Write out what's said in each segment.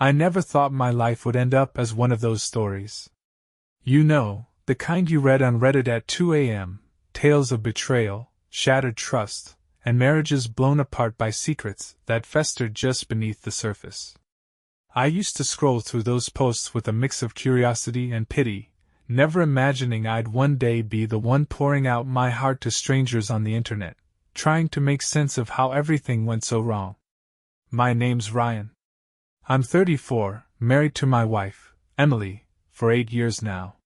I never thought my life would end up as one of those stories. You know, the kind you read on Reddit at 2 a.m., tales of betrayal, shattered trust, and marriages blown apart by secrets that festered just beneath the surface. I used to scroll through those posts with a mix of curiosity and pity, never imagining I'd one day be the one pouring out my heart to strangers on the internet, trying to make sense of how everything went so wrong. My name's Ryan. I'm 34, married to my wife, Emily, for 8 years now.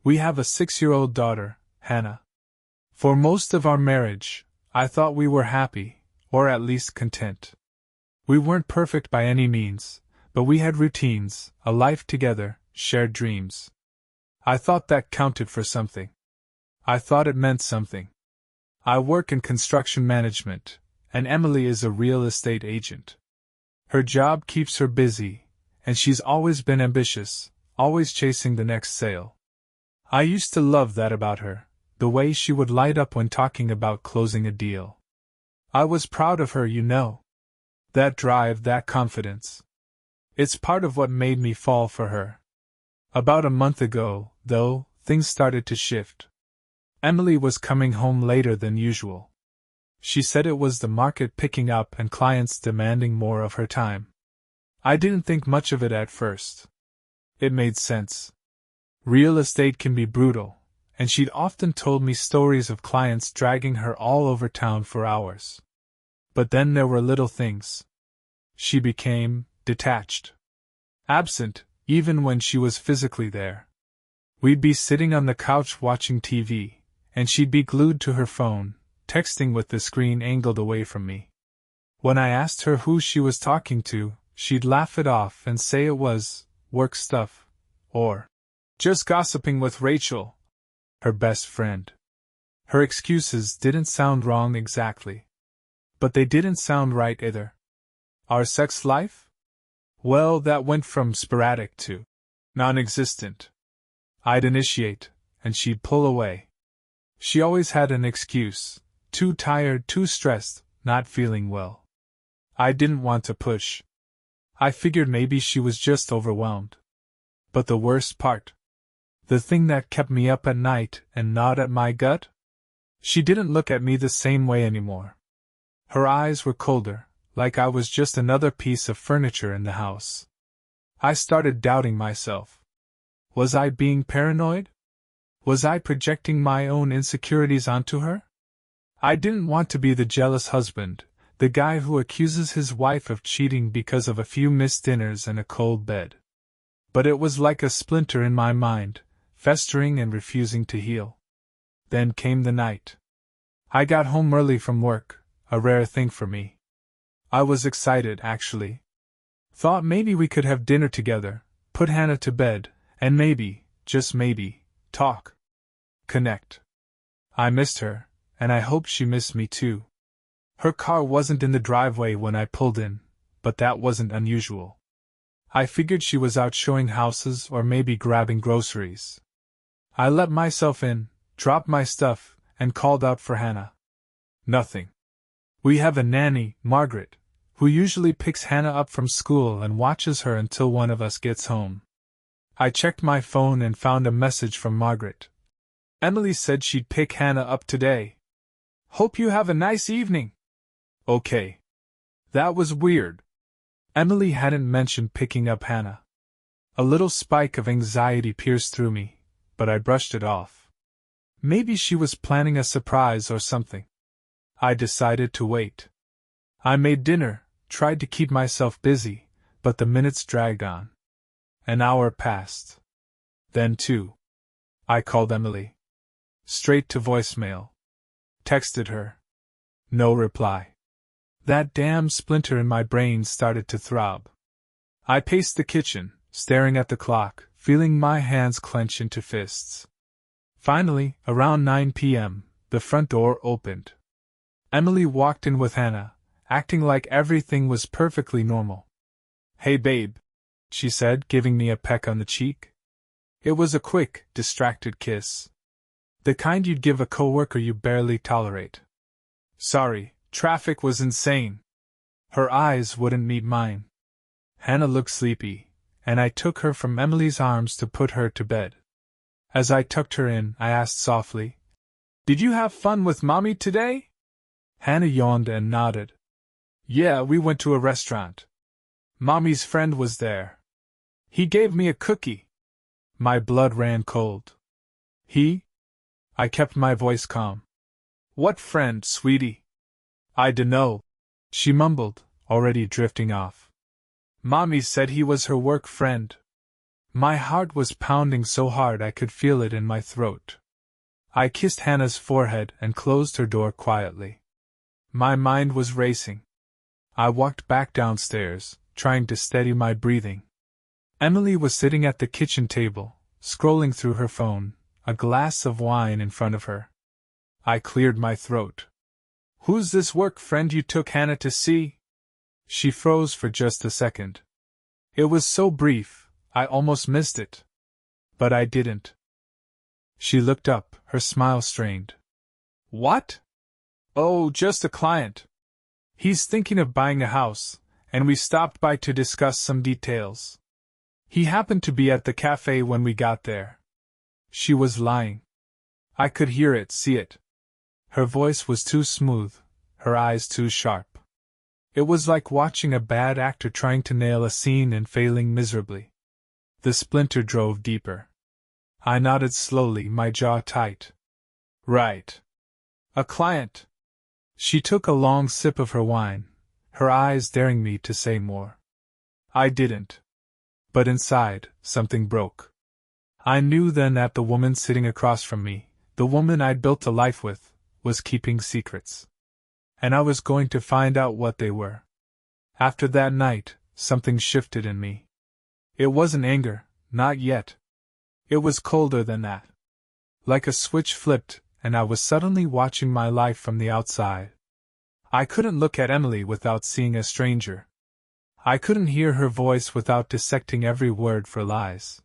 We have a 6-year-old daughter, Hannah. For most of our marriage, I thought we were happy, or at least content. We weren't perfect by any means, but we had routines, a life together, shared dreams. I thought that counted for something. I thought it meant something. I work in construction management, and Emily is a real estate agent. Her job keeps her busy, and she's always been ambitious, always chasing the next sale. I used to love that about her, the way she would light up when talking about closing a deal. I was proud of her, you know. That drive, that confidence. It's part of what made me fall for her. About a month ago, though, things started to shift. Emily was coming home later than usual. She said it was the market picking up and clients demanding more of her time. I didn't think much of it at first. It made sense. Real estate can be brutal, and she'd often told me stories of clients dragging her all over town for hours. But then there were little things. She became detached. Absent, even when she was physically there. We'd be sitting on the couch watching TV, and she'd be glued to her phone, texting with the screen angled away from me. When I asked her who she was talking to, she'd laugh it off and say it was work stuff, or just gossiping with Rachel, her best friend. Her excuses didn't sound wrong exactly. But they didn't sound right either. Our sex life? Well, that went from sporadic to non-existent. I'd initiate, and she'd pull away. She always had an excuse. Too tired, too stressed, not feeling well. I didn't want to push. I figured maybe she was just overwhelmed. But the worst part, the thing that kept me up at night and gnawed at my gut? She didn't look at me the same way anymore. Her eyes were colder, like I was just another piece of furniture in the house. I started doubting myself. Was I being paranoid? Was I projecting my own insecurities onto her? I didn't want to be the jealous husband, the guy who accuses his wife of cheating because of a few missed dinners and a cold bed. But it was like a splinter in my mind, festering and refusing to heal. Then came the night. I got home early from work, a rare thing for me. I was excited, actually. Thought maybe we could have dinner together, put Hannah to bed, and maybe, just maybe, talk. Connect. I missed her, and I hoped she missed me too. Her car wasn't in the driveway when I pulled in, but that wasn't unusual. I figured she was out showing houses or maybe grabbing groceries. I let myself in, dropped my stuff, and called out for Hannah. Nothing. We have a nanny, Margaret, who usually picks Hannah up from school and watches her until one of us gets home. I checked my phone and found a message from Margaret. Emily said she'd pick Hannah up today. Hope you have a nice evening. Okay. That was weird. Emily hadn't mentioned picking up Hannah. A little spike of anxiety pierced through me, but I brushed it off. Maybe she was planning a surprise or something. I decided to wait. I made dinner, tried to keep myself busy, but the minutes dragged on. An hour passed. Then 2. I called Emily. Straight to voicemail. Texted her. No reply. That damn splinter in my brain started to throb. I paced the kitchen, staring at the clock, feeling my hands clench into fists. Finally, around 9 p.m., the front door opened. Emily walked in with Hannah, acting like everything was perfectly normal. Hey babe, she said, giving me a peck on the cheek. It was a quick, distracted kiss. The kind you'd give a coworker you barely tolerate. Sorry, traffic was insane. Her eyes wouldn't meet mine. Hannah looked sleepy, and I took her from Emily's arms to put her to bed. As I tucked her in, I asked softly, "Did you have fun with Mommy today?" Hannah yawned and nodded. "Yeah, we went to a restaurant. Mommy's friend was there. He gave me a cookie." My blood ran cold. "He?" I kept my voice calm. "What friend, sweetie?" "I dunno," she mumbled, already drifting off. "Mommy said he was her work friend." My heart was pounding so hard I could feel it in my throat. I kissed Hannah's forehead and closed her door quietly. My mind was racing. I walked back downstairs, trying to steady my breathing. Emily was sitting at the kitchen table, scrolling through her phone, a glass of wine in front of her. I cleared my throat. "Who's this work friend you took Hannah to see?" She froze for just a second. It was so brief, I almost missed it. But I didn't. She looked up, her smile strained. "What?" "Oh, just a client. He's thinking of buying a house, and we stopped by to discuss some details. He happened to be at the cafe when we got there." She was lying. I could hear it, see it. Her voice was too smooth, her eyes too sharp. It was like watching a bad actor trying to nail a scene and failing miserably. The splinter drove deeper. I nodded slowly, my jaw tight. "Right. A client." She took a long sip of her wine, her eyes daring me to say more. I didn't. But inside, something broke. I knew then that the woman sitting across from me, the woman I'd built a life with, was keeping secrets. And I was going to find out what they were. After that night, something shifted in me. It wasn't anger, not yet. It was colder than that. Like a switch flipped, and I was suddenly watching my life from the outside. I couldn't look at Emily without seeing a stranger. I couldn't hear her voice without dissecting every word for lies.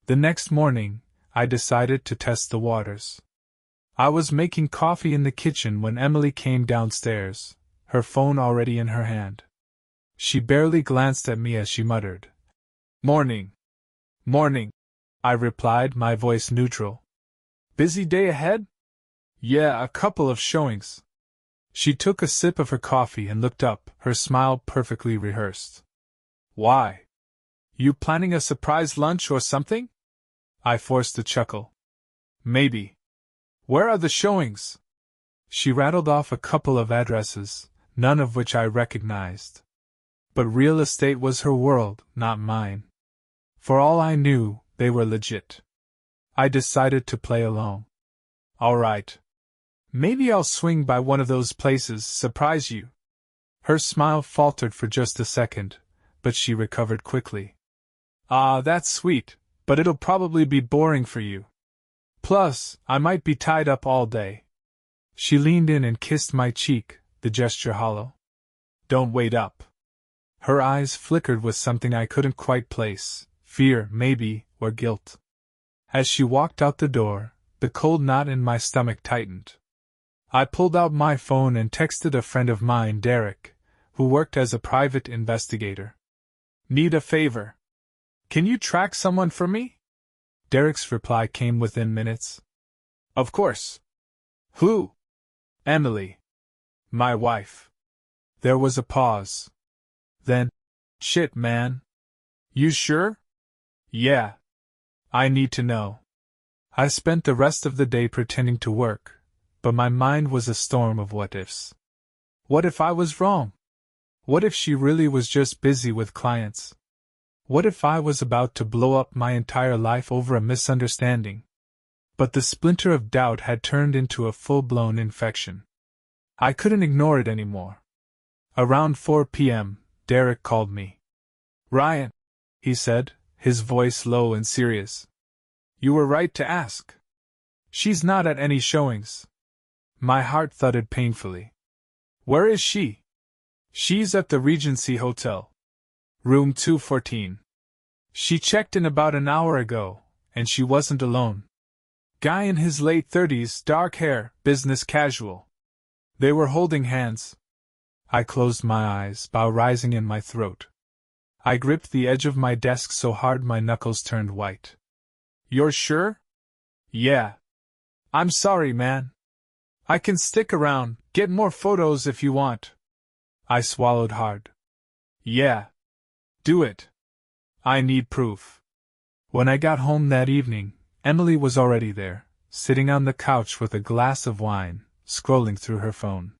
The next morning, I decided to test the waters. I was making coffee in the kitchen when Emily came downstairs, her phone already in her hand. She barely glanced at me as she muttered, "Morning." "Morning," I replied, my voice neutral. "Busy day ahead?" "Yeah, a couple of showings." She took a sip of her coffee and looked up, her smile perfectly rehearsed. "Why? You planning a surprise lunch or something?" I forced a chuckle. "Maybe. Where are the showings?" She rattled off a couple of addresses, none of which I recognized. But real estate was her world, not mine. For all I knew, they were legit. I decided to play along. "All right. Maybe I'll swing by one of those places, surprise you." Her smile faltered for just a second, but she recovered quickly. "Ah, that's sweet, but it'll probably be boring for you. Plus, I might be tied up all day." She leaned in and kissed my cheek, the gesture hollow. "Don't wait up." Her eyes flickered with something I couldn't quite place, fear, maybe, or guilt. As she walked out the door, the cold knot in my stomach tightened. I pulled out my phone and texted a friend of mine, Derek, who worked as a private investigator. "Need a favor. Can you track someone for me?" Derek's reply came within minutes. "Of course." "Who?" "Emily. My wife." There was a pause. Then, "Shit, man. You sure?" "Yeah. I need to know." I spent the rest of the day pretending to work, but my mind was a storm of what-ifs. What if I was wrong? What if she really was just busy with clients? What if I was about to blow up my entire life over a misunderstanding? But the splinter of doubt had turned into a full-blown infection. I couldn't ignore it anymore. Around 4 p.m., Derek called me. "Ryan," he said, his voice low and serious. "You were right to ask. She's not at any showings." My heart thudded painfully. "Where is she?" "She's at the Regency Hotel. Room 214. She checked in about an hour ago, and she wasn't alone. Guy in his late 30s, dark hair, business casual. They were holding hands." I closed my eyes, bow rising in my throat. I gripped the edge of my desk so hard my knuckles turned white. You're sure? Yeah. I'm sorry, man. I can stick around, get more photos if you want. I swallowed hard. Yeah. Do it. I need proof. When I got home that evening, Emily was already there, sitting on the couch with a glass of wine, scrolling through her phone.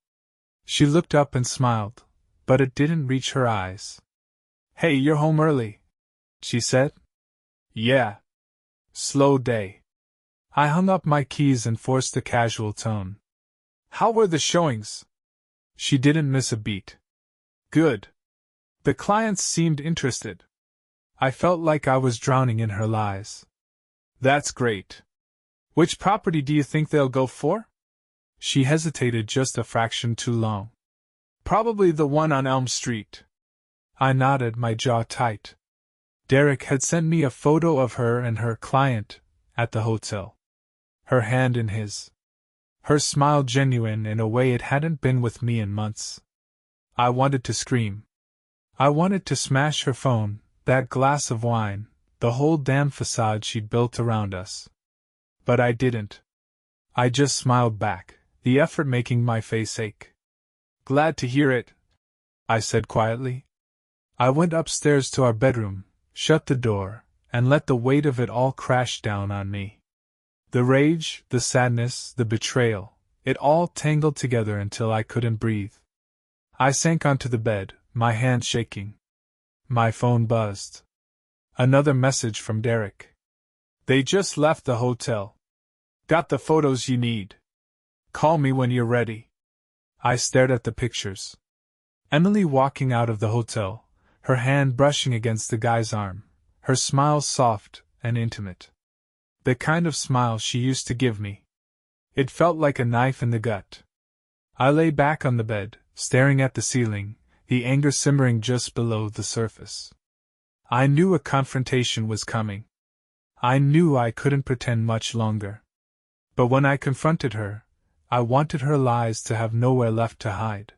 She looked up and smiled, but it didn't reach her eyes. Hey, you're home early, she said. Yeah. Slow day. I hung up my keys and forced a casual tone. How were the showings? She didn't miss a beat. Good. The clients seemed interested. I felt like I was drowning in her lies. That's great. Which property do you think they'll go for? She hesitated just a fraction too long. Probably the one on Elm Street. I nodded, my jaw tight. Derek had sent me a photo of her and her client at the hotel. Her hand in his. Her smile genuine in a way it hadn't been with me in months. I wanted to scream. I wanted to smash her phone, that glass of wine, the whole damn facade she'd built around us. But I didn't. I just smiled back, the effort making my face ache. Glad to hear it, I said quietly. I went upstairs to our bedroom, shut the door, and let the weight of it all crash down on me. The rage, the sadness, the betrayal, it all tangled together until I couldn't breathe. I sank onto the bed, my hand shaking. My phone buzzed. Another message from Derek. They just left the hotel. Got the photos you need. Call me when you're ready. I stared at the pictures. Emily walking out of the hotel, her hand brushing against the guy's arm, her smile soft and intimate. The kind of smile she used to give me. It felt like a knife in the gut. I lay back on the bed, staring at the ceiling, the anger simmering just below the surface. I knew a confrontation was coming. I knew I couldn't pretend much longer. But when I confronted her, I wanted her lies to have nowhere left to hide.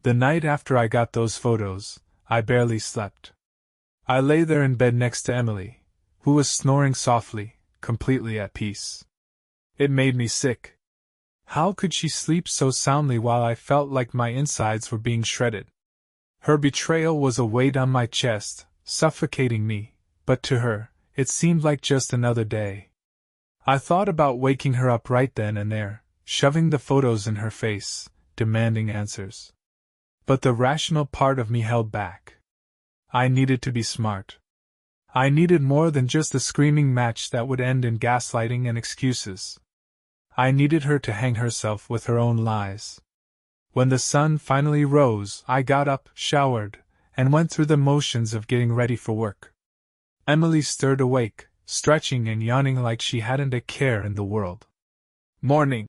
The night after I got those photos, I barely slept. I lay there in bed next to Emily, who was snoring softly, completely at peace. It made me sick. How could she sleep so soundly while I felt like my insides were being shredded? Her betrayal was a weight on my chest, suffocating me, but to her, it seemed like just another day. I thought about waking her up right then and there, shoving the photos in her face, demanding answers. But the rational part of me held back. I needed to be smart. I needed more than just a screaming match that would end in gaslighting and excuses. I needed her to hang herself with her own lies. When the sun finally rose, I got up, showered, and went through the motions of getting ready for work. Emily stirred awake, stretching and yawning like she hadn't a care in the world. Morning,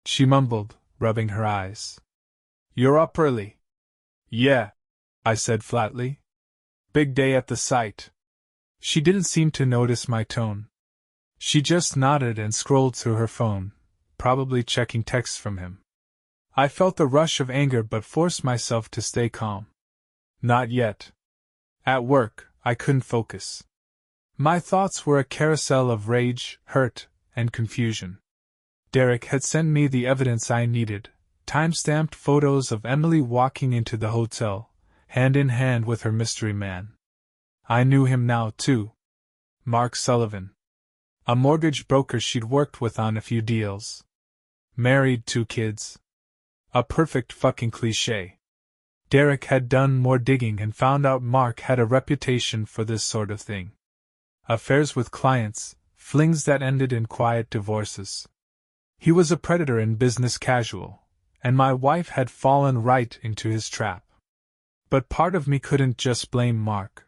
she mumbled, rubbing her eyes. You're up early. Yeah, I said flatly. Big day at the site. She didn't seem to notice my tone. She just nodded and scrolled through her phone, probably checking texts from him. I felt the rush of anger but forced myself to stay calm. Not yet. At work, I couldn't focus. My thoughts were a carousel of rage, hurt, and confusion. Derek had sent me the evidence I needed, time-stamped photos of Emily walking into the hotel, hand in hand with her mystery man. I knew him now, too. Mark Sullivan. A mortgage broker she'd worked with on a few deals. Married, 2 kids. A perfect fucking cliché. Derek had done more digging and found out Mark had a reputation for this sort of thing. Affairs with clients, flings that ended in quiet divorces. He was a predator in business casual, and my wife had fallen right into his trap. But part of me couldn't just blame Mark.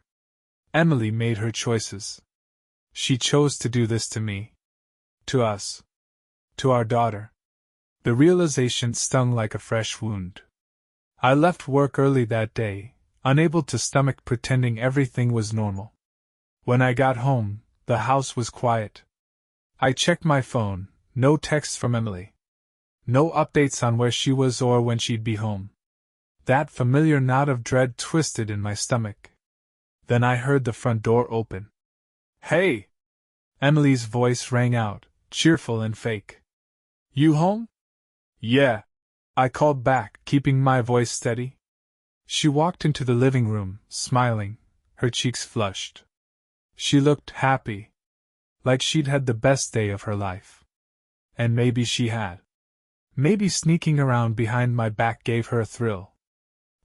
Emily made her choices. She chose to do this to me. To us. To our daughter. The realization stung like a fresh wound. I left work early that day, unable to stomach pretending everything was normal. When I got home, the house was quiet. I checked my phone, no texts from Emily. No updates on where she was or when she'd be home. That familiar knot of dread twisted in my stomach. Then I heard the front door open. "Hey!" Emily's voice rang out, cheerful and fake. "You home?" "Yeah," I called back, keeping my voice steady. She walked into the living room, smiling, her cheeks flushed. She looked happy, like she'd had the best day of her life. And maybe she had. Maybe sneaking around behind my back gave her a thrill.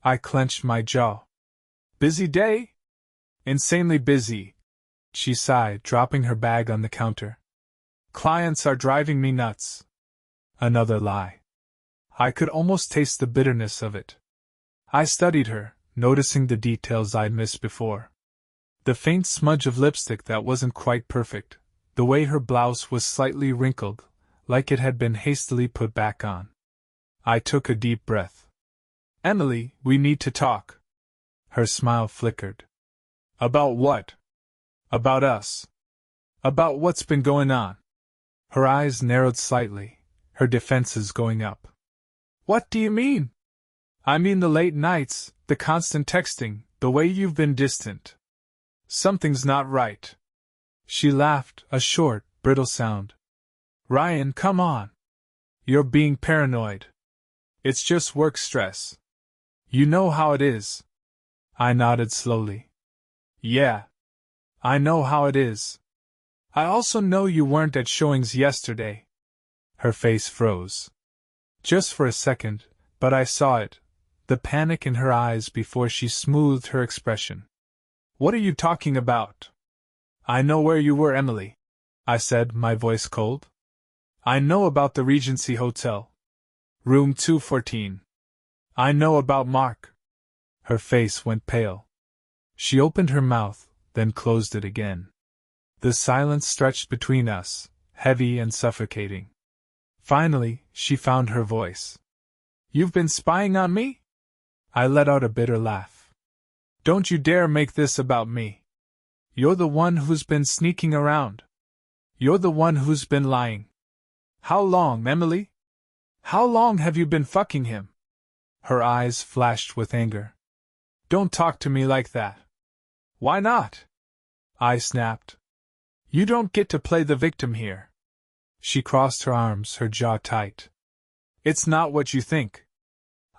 I clenched my jaw. "Busy day?" "Insanely busy," she sighed, dropping her bag on the counter. "Clients are driving me nuts." Another lie. I could almost taste the bitterness of it. I studied her, noticing the details I'd missed before. The faint smudge of lipstick that wasn't quite perfect, the way her blouse was slightly wrinkled, like it had been hastily put back on. I took a deep breath. "Emily, we need to talk." Her smile flickered. "About what?" "About us. About what's been going on." Her eyes narrowed slightly, her defenses going up. "What do you mean?" "I mean the late nights, the constant texting, the way you've been distant. Something's not right." She laughed, a short, brittle sound. "Ryan, come on. You're being paranoid. It's just work stress. You know how it is." I nodded slowly. "Yeah. I know how it is. I also know you weren't at showings yesterday." Her face froze. Just for a second, but I saw it, the panic in her eyes before she smoothed her expression. "What are you talking about?" "I know where you were, Emily," I said, my voice cold. "I know about the Regency Hotel. Room 214. I know about Mark." Her face went pale. She opened her mouth, then closed it again. The silence stretched between us, heavy and suffocating. Finally, she found her voice. "You've been spying on me?" I let out a bitter laugh. "Don't you dare make this about me. You're the one who's been sneaking around. You're the one who's been lying. How long, Emily? How long have you been fucking him?" Her eyes flashed with anger. "Don't talk to me like that." "Why not?" I snapped. "You don't get to play the victim here." She crossed her arms, her jaw tight. "It's not what you think."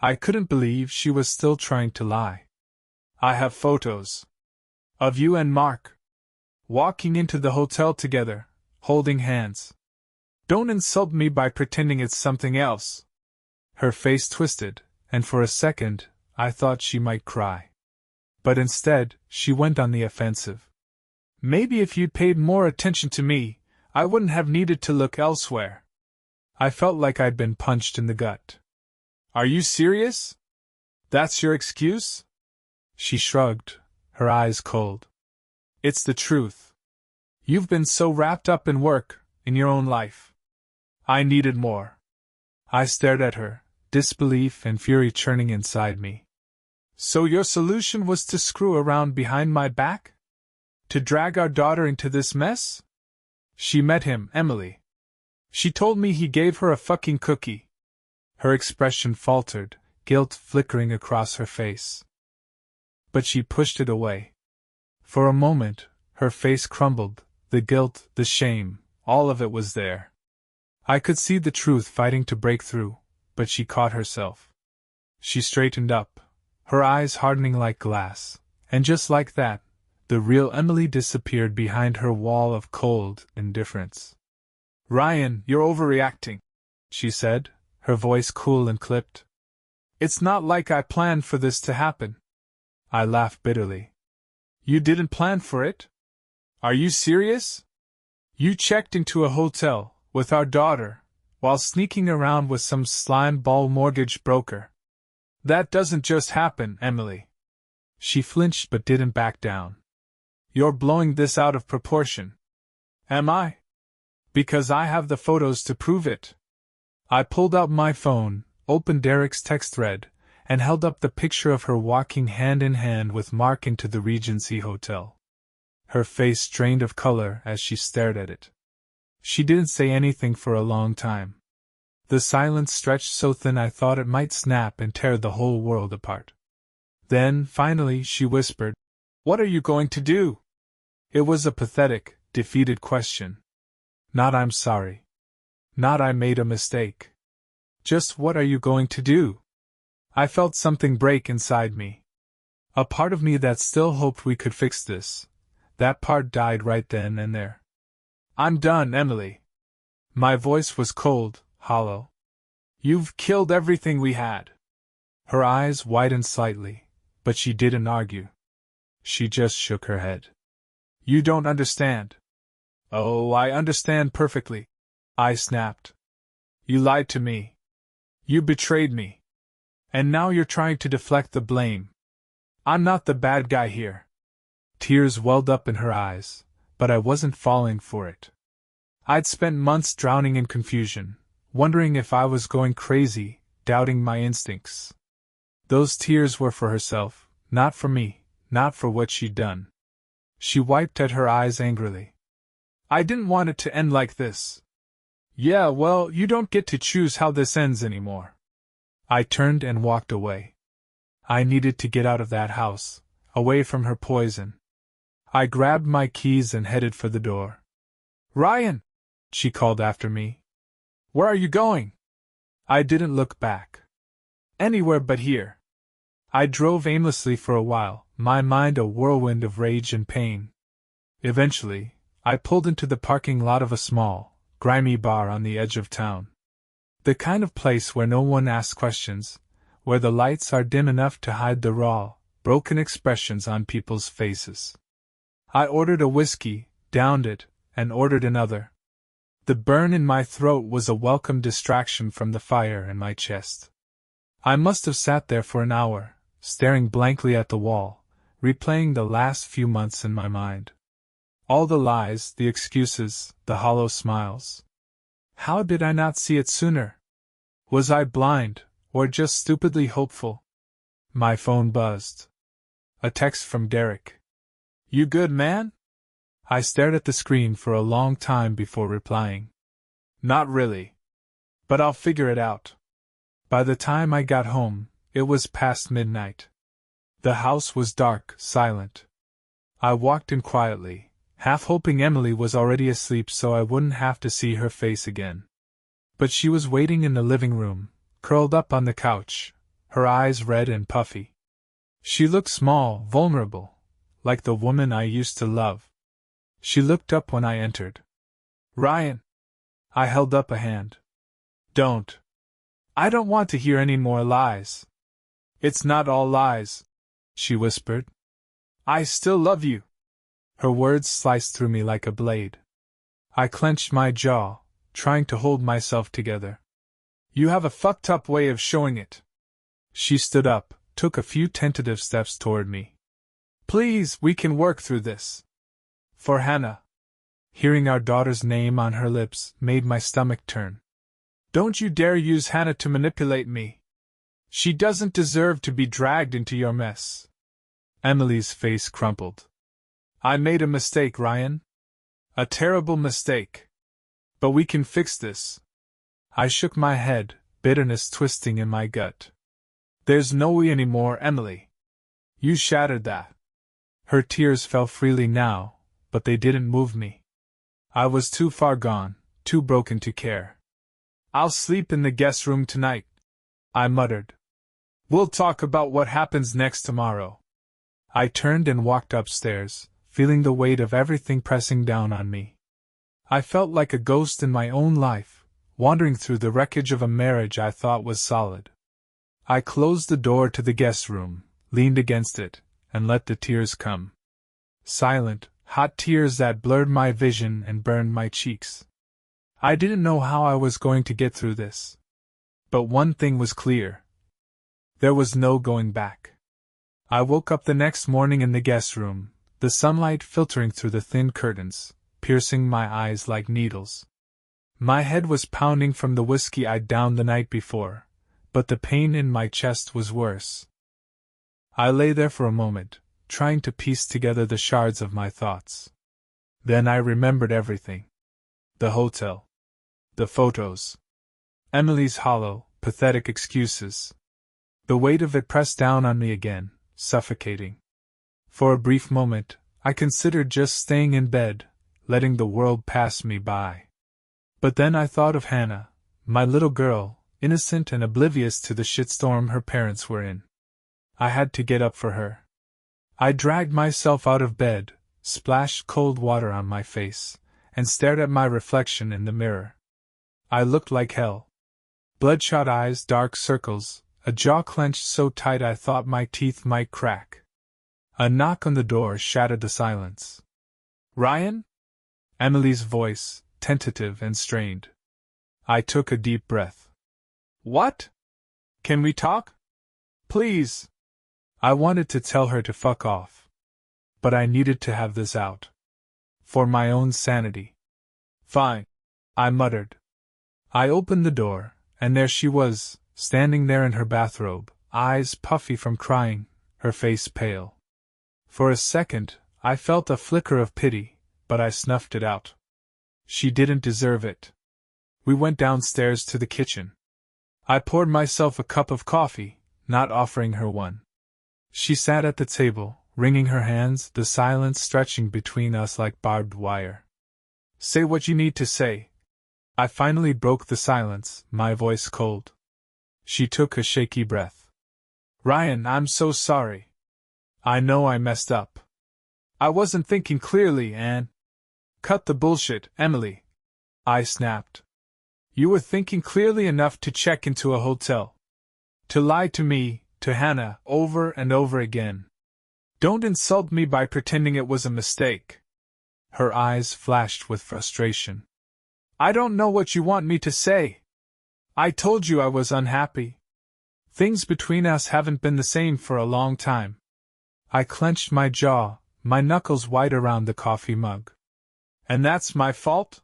I couldn't believe she was still trying to lie. "I have photos. Of you and Mark. Walking into the hotel together, holding hands. Don't insult me by pretending it's something else." Her face twisted, and for a second, I thought she might cry. But instead, she went on the offensive. "Maybe if you'd paid more attention to me, I wouldn't have needed to look elsewhere." I felt like I'd been punched in the gut. "Are you serious? That's your excuse?" She shrugged, her eyes cold. "It's the truth. You've been so wrapped up in work, in your own life. I needed more." I stared at her, disbelief and fury churning inside me. "So your solution was to screw around behind my back? To drag our daughter into this mess?" "She met him, Emily. She told me he gave her a fucking cookie." Her expression faltered, guilt flickering across her face. But she pushed it away. For a moment, her face crumbled, the guilt, the shame, all of it was there. I could see the truth fighting to break through, but she caught herself. She straightened up, her eyes hardening like glass, and just like that, the real Emily disappeared behind her wall of cold indifference. "Ryan, you're overreacting," she said, her voice cool and clipped. "It's not like I planned for this to happen." I laughed bitterly. "You didn't plan for it? Are you serious? You checked into a hotel, with our daughter, while sneaking around with some slimeball mortgage broker. That doesn't just happen, Emily." She flinched but didn't back down. "You're blowing this out of proportion." "Am I? Because I have the photos to prove it." I pulled out my phone, opened Derek's text thread, and held up the picture of her walking hand in hand with Mark into the Regency Hotel. Her face drained of color as she stared at it. She didn't say anything for a long time. The silence stretched so thin I thought it might snap and tear the whole world apart. Then, finally, she whispered, What are you going to do? It was a pathetic, defeated question. Not I'm sorry. Not I made a mistake. Just what are you going to do? I felt something break inside me. A part of me that still hoped we could fix this. That part died right then and there. I'm done, Emily. My voice was cold, hollow. You've killed everything we had. Her eyes widened slightly, but she didn't argue. She just shook her head. You don't understand. Oh, I understand perfectly, I snapped. You lied to me. You betrayed me. And now you're trying to deflect the blame. I'm not the bad guy here. Tears welled up in her eyes, but I wasn't falling for it. I'd spent months drowning in confusion, wondering if I was going crazy, doubting my instincts. Those tears were for herself, not for me, not for what she'd done. She wiped at her eyes angrily. I didn't want it to end like this. Yeah, well, you don't get to choose how this ends anymore. I turned and walked away. I needed to get out of that house, away from her poison. I grabbed my keys and headed for the door. Ryan! She called after me. Where are you going? I didn't look back. Anywhere but here. I drove aimlessly for a while, my mind a whirlwind of rage and pain. Eventually, I pulled into the parking lot of a small, grimy bar on the edge of town. The kind of place where no one asks questions, where the lights are dim enough to hide the raw, broken expressions on people's faces. I ordered a whiskey, downed it, and ordered another. The burn in my throat was a welcome distraction from the fire in my chest. I must have sat there for an hour, staring blankly at the wall, replaying the last few months in my mind. All the lies, the excuses, the hollow smiles. How did I not see it sooner? Was I blind, or just stupidly hopeful? My phone buzzed. A text from Derek. You good, man? I stared at the screen for a long time before replying. Not really. But I'll figure it out. By the time I got home, it was past midnight. The house was dark, silent. I walked in quietly, half hoping Emily was already asleep so I wouldn't have to see her face again. But she was waiting in the living room, curled up on the couch, her eyes red and puffy. She looked small, vulnerable, like the woman I used to love. She looked up when I entered. Ryan! I held up a hand. Don't. I don't want to hear any more lies. It's not all lies, she whispered. I still love you. Her words sliced through me like a blade. I clenched my jaw, trying to hold myself together. You have a fucked up way of showing it. She stood up, took a few tentative steps toward me. Please, we can work through this. For Hannah. Hearing our daughter's name on her lips made my stomach turn. Don't you dare use Hannah to manipulate me. She doesn't deserve to be dragged into your mess. Emily's face crumpled. I made a mistake, Ryan. A terrible mistake. But we can fix this. I shook my head, bitterness twisting in my gut. There's no we anymore, Emily. You shattered that. Her tears fell freely now, but they didn't move me. I was too far gone, too broken to care. I'll sleep in the guest room tonight, I muttered. We'll talk about what happens next tomorrow. I turned and walked upstairs, feeling the weight of everything pressing down on me. I felt like a ghost in my own life, wandering through the wreckage of a marriage I thought was solid. I closed the door to the guest room, leaned against it, and let the tears come. Silent, hot tears that blurred my vision and burned my cheeks. I didn't know how I was going to get through this. But one thing was clear. There was no going back. I woke up the next morning in the guest room, the sunlight filtering through the thin curtains, piercing my eyes like needles. My head was pounding from the whiskey I'd downed the night before, but the pain in my chest was worse. I lay there for a moment, trying to piece together the shards of my thoughts. Then I remembered everything. The hotel. The photos. Emily's hollow, pathetic excuses. The weight of it pressed down on me again, suffocating. For a brief moment, I considered just staying in bed, letting the world pass me by. But then I thought of Hannah, my little girl, innocent and oblivious to the shitstorm her parents were in. I had to get up for her. I dragged myself out of bed, splashed cold water on my face, and stared at my reflection in the mirror. I looked like hell. Bloodshot eyes, dark circles, a jaw clenched so tight I thought my teeth might crack. A knock on the door shattered the silence. "Ryan?" Emily's voice, tentative and strained. I took a deep breath. "What? Can we talk? Please." I wanted to tell her to fuck off. But I needed to have this out. For my own sanity. "Fine," I muttered. I opened the door, and there she was, standing there in her bathrobe, eyes puffy from crying, her face pale. For a second, I felt a flicker of pity, but I snuffed it out. She didn't deserve it. We went downstairs to the kitchen. I poured myself a cup of coffee, not offering her one. She sat at the table, wringing her hands, the silence stretching between us like barbed wire. "Say what you need to say." I finally broke the silence, my voice cold. She took a shaky breath. "Ryan, I'm so sorry. I know I messed up. I wasn't thinking clearly and—" "Cut the bullshit, Emily," I snapped. "You were thinking clearly enough to check into a hotel. To lie to me, to Hannah, over and over again. Don't insult me by pretending it was a mistake." Her eyes flashed with frustration. "I don't know what you want me to say. I told you I was unhappy. Things between us haven't been the same for a long time." I clenched my jaw, my knuckles white around the coffee mug. "And that's my fault?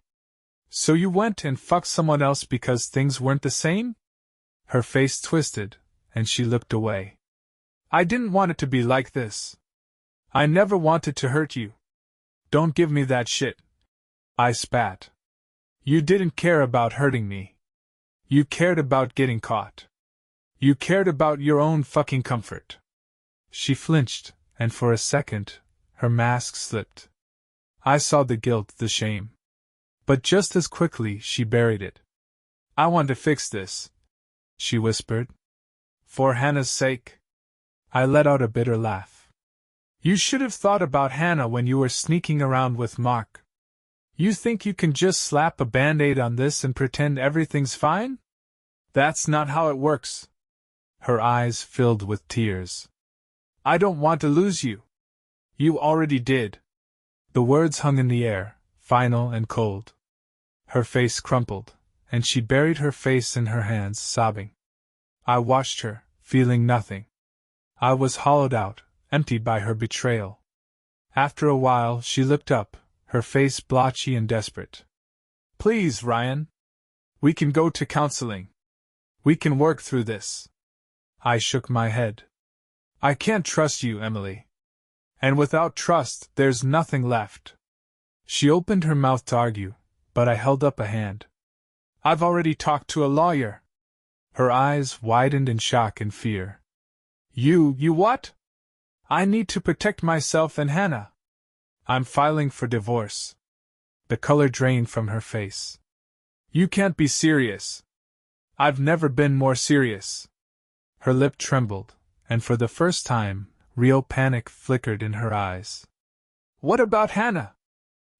So you went and fucked someone else because things weren't the same?" Her face twisted, and she looked away. "I didn't want it to be like this. I never wanted to hurt you. Don't give me that shit," I spat. "You didn't care about hurting me. You cared about getting caught. You cared about your own fucking comfort." She flinched, and for a second, her mask slipped. I saw the guilt, the shame. But just as quickly she buried it. "I want to fix this," she whispered. "For Hannah's sake." I let out a bitter laugh. "You should have thought about Hannah when you were sneaking around with Mark. You think you can just slap a band-aid on this and pretend everything's fine? That's not how it works." Her eyes filled with tears. "I don't want to lose you. You already did." The words hung in the air, final and cold. Her face crumpled, and she buried her face in her hands, sobbing. I watched her, feeling nothing. I was hollowed out, emptied by her betrayal. After a while she looked up, her face blotchy and desperate. "Please, Ryan. We can go to counseling. We can work through this." I shook my head. "I can't trust you, Emily. And without trust, there's nothing left." She opened her mouth to argue, but I held up a hand. "I've already talked to a lawyer." Her eyes widened in shock and fear. You what?" "I need to protect myself and Hannah. I'm filing for divorce." The color drained from her face. "You can't be serious." "I've never been more serious." Her lip trembled, and for the first time, real panic flickered in her eyes. "What about Hannah?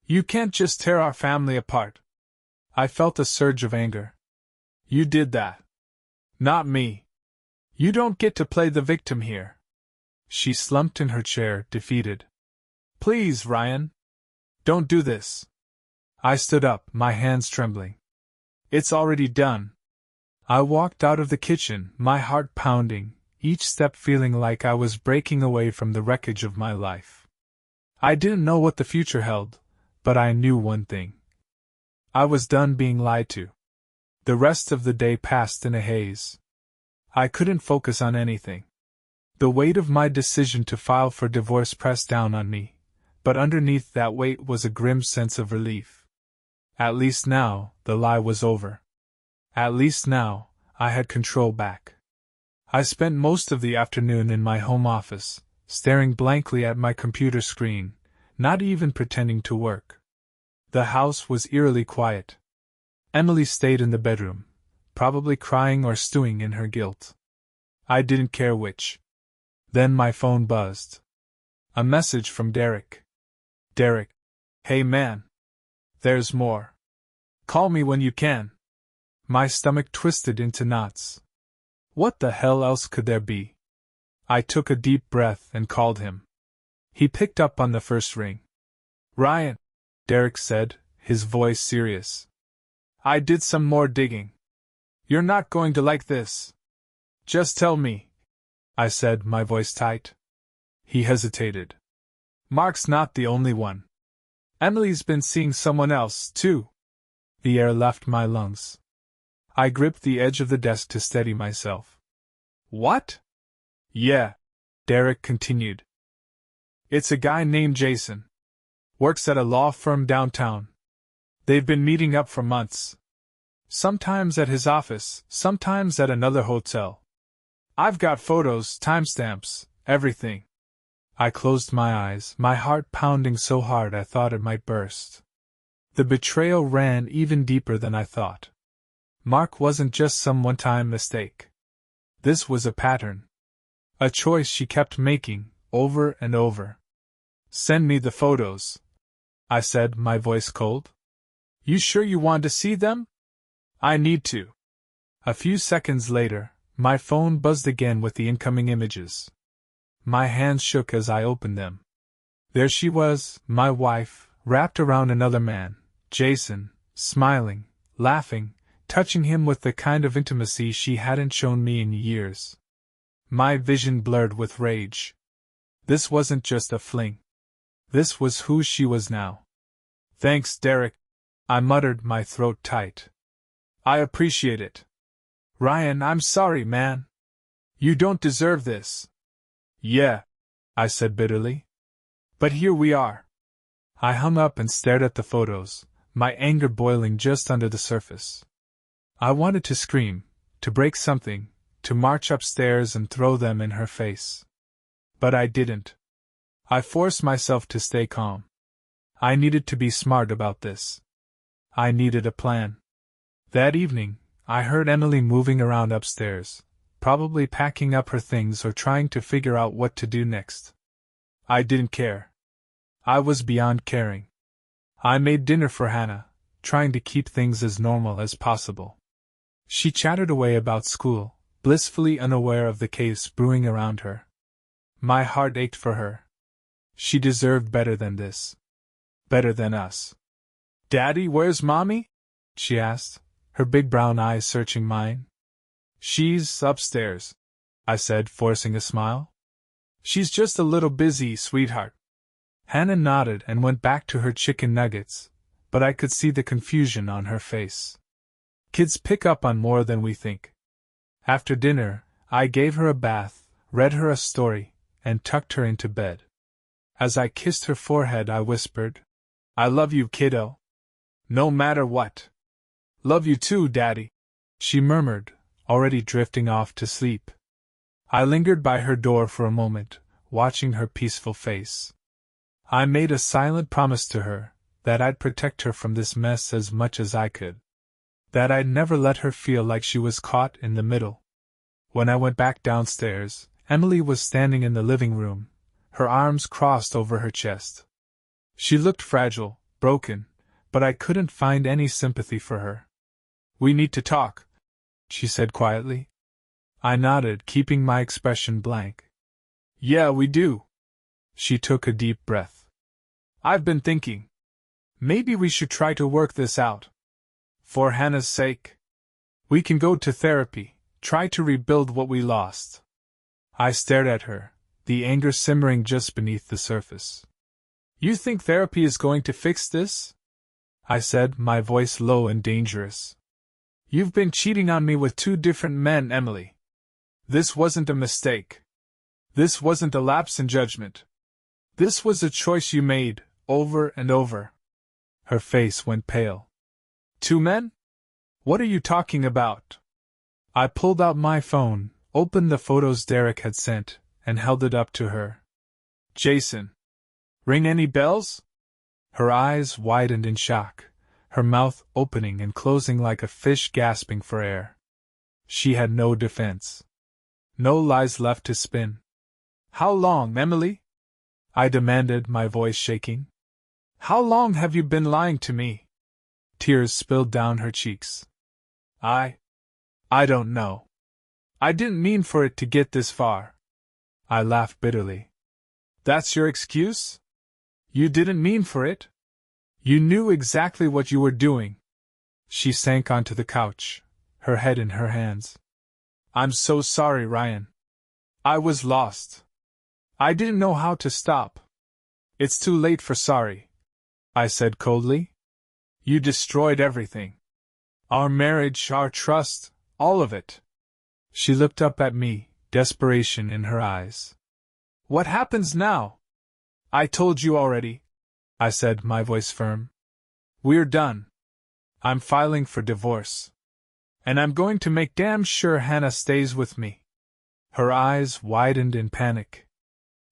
You can't just tear our family apart." I felt a surge of anger. "You did that. Not me. You don't get to play the victim here." She slumped in her chair, defeated. "Please, Ryan. Don't do this." I stood up, my hands trembling. "It's already done." I walked out of the kitchen, my heart pounding, each step feeling like I was breaking away from the wreckage of my life. I didn't know what the future held, but I knew one thing. I was done being lied to. The rest of the day passed in a haze. I couldn't focus on anything. The weight of my decision to file for divorce pressed down on me, but underneath that weight was a grim sense of relief. At least now, the lie was over. At least now, I had control back. I spent most of the afternoon in my home office, staring blankly at my computer screen, not even pretending to work. The house was eerily quiet. Emily stayed in the bedroom, probably crying or stewing in her guilt. I didn't care which. Then my phone buzzed. A message from Derek. Derek. Hey man. There's more. Call me when you can. My stomach twisted into knots. What the hell else could there be? I took a deep breath and called him. He picked up on the first ring. Ryan, Derek said, his voice serious. I did some more digging. You're not going to like this. Just tell me, I said, my voice tight. He hesitated. Mark's not the only one. Emily's been seeing someone else, too. The air left my lungs. I gripped the edge of the desk to steady myself. What? Yeah, Derek continued. It's a guy named Jason. Works at a law firm downtown. They've been meeting up for months. Sometimes at his office, sometimes at another hotel. I've got photos, timestamps, everything. I closed my eyes, my heart pounding so hard I thought it might burst. The betrayal ran even deeper than I thought. Mark wasn't just some one-time mistake. This was a pattern. A choice she kept making, over and over. Send me the photos, I said, my voice cold. You sure you want to see them? I need to. A few seconds later, my phone buzzed again with the incoming images. My hands shook as I opened them. There she was, my wife, wrapped around another man, Jason, smiling, laughing, touching him with the kind of intimacy she hadn't shown me in years. My vision blurred with rage. This wasn't just a fling. This was who she was now. Thanks, Derek, I muttered, my throat tight. I appreciate it. Ryan, I'm sorry, man. You don't deserve this. Yeah, I said bitterly. But here we are. I hung up and stared at the photos, my anger boiling just under the surface. I wanted to scream, to break something, to march upstairs and throw them in her face. But I didn't. I forced myself to stay calm. I needed to be smart about this. I needed a plan. That evening, I heard Emily moving around upstairs, probably packing up her things or trying to figure out what to do next. I didn't care. I was beyond caring. I made dinner for Hannah, trying to keep things as normal as possible. She chattered away about school, blissfully unaware of the chaos brewing around her. My heart ached for her. She deserved better than this. Better than us. Daddy, where's Mommy? She asked, her big brown eyes searching mine. She's upstairs, I said, forcing a smile. She's just a little busy, sweetheart. Hannah nodded and went back to her chicken nuggets, but I could see the confusion on her face. Kids pick up on more than we think. After dinner, I gave her a bath, read her a story, and tucked her into bed. As I kissed her forehead, I whispered, I love you, kiddo. No matter what. Love you too, Daddy, she murmured, already drifting off to sleep. I lingered by her door for a moment, watching her peaceful face. I made a silent promise to her that I'd protect her from this mess as much as I could. That I'd never let her feel like she was caught in the middle. When I went back downstairs, Emily was standing in the living room, her arms crossed over her chest. She looked fragile, broken, but I couldn't find any sympathy for her. We need to talk, she said quietly. I nodded, keeping my expression blank. Yeah, we do. She took a deep breath. I've been thinking. Maybe we should try to work this out. For Hannah's sake. We can go to therapy, try to rebuild what we lost. I stared at her, the anger simmering just beneath the surface. You think therapy is going to fix this? I said, my voice low and dangerous. You've been cheating on me with 2 different men, Emily. This wasn't a mistake. This wasn't a lapse in judgment. This was a choice you made, over and over. Her face went pale. 2 men? What are you talking about? I pulled out my phone, opened the photos Derek had sent, and held it up to her. Jason. Ring any bells? Her eyes widened in shock, her mouth opening and closing like a fish gasping for air. She had no defense. No lies left to spin. How long, Emily? I demanded, my voice shaking. How long have you been lying to me? Tears spilled down her cheeks. I don't know. I didn't mean for it to get this far. I laughed bitterly. That's your excuse? You didn't mean for it? You knew exactly what you were doing. She sank onto the couch, her head in her hands. I'm so sorry, Ryan. I was lost. I didn't know how to stop. It's too late for sorry, I said coldly. You destroyed everything. Our marriage, our trust, all of it. She looked up at me, desperation in her eyes. What happens now? I told you already, I said, my voice firm. We're done. I'm filing for divorce. And I'm going to make damn sure Hannah stays with me. Her eyes widened in panic.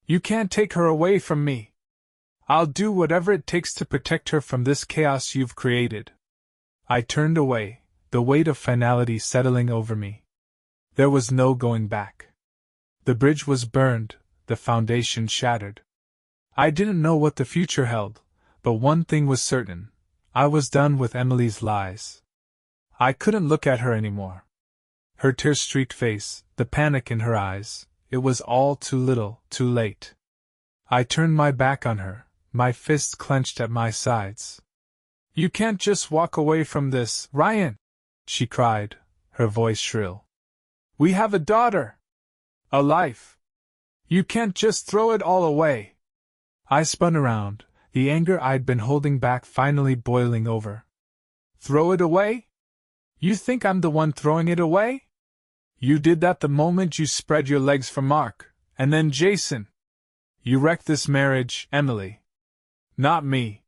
You can't take her away from me. I'll do whatever it takes to protect her from this chaos you've created. I turned away, the weight of finality settling over me. There was no going back. The bridge was burned, the foundation shattered. I didn't know what the future held, but one thing was certain. I was done with Emily's lies. I couldn't look at her anymore. Her tear-streaked face, the panic in her eyes, it was all too little, too late. I turned my back on her, my fists clenched at my sides. You can't just walk away from this, Ryan, she cried, her voice shrill. We have a daughter. A life. You can't just throw it all away. I spun around, the anger I'd been holding back finally boiling over. Throw it away? You think I'm the one throwing it away? You did that the moment you spread your legs for Mark, and then Jason. You wrecked this marriage, Emily. Not me.